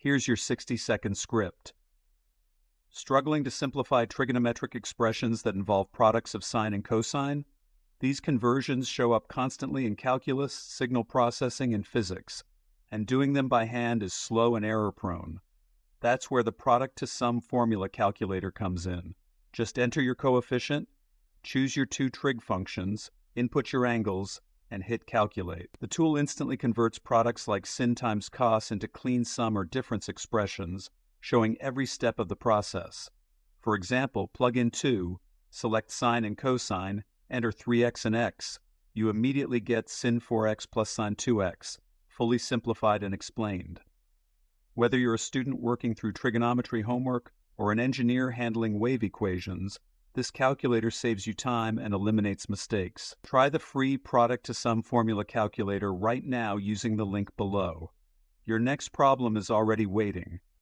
Here's your 60-second script. Struggling to simplify trigonometric expressions that involve products of sine and cosine? These conversions show up constantly in calculus, signal processing, and physics, and doing them by hand is slow and error-prone. That's where the product to sum formula calculator comes in. Just enter your coefficient, choose your two trig functions, input your angles, and hit calculate. The tool instantly converts products like sin times cos into clean sum or difference expressions, showing every step of the process. For example, plug in 2, select sine and cosine, enter 3x and x. You immediately get sin 4x plus sine 2x, fully simplified and explained. Whether you're a student working through trigonometry homework or an engineer handling wave equations, this calculator saves you time and eliminates mistakes. Try the free product to sum formula calculator right now using the link below. Your next problem is already waiting.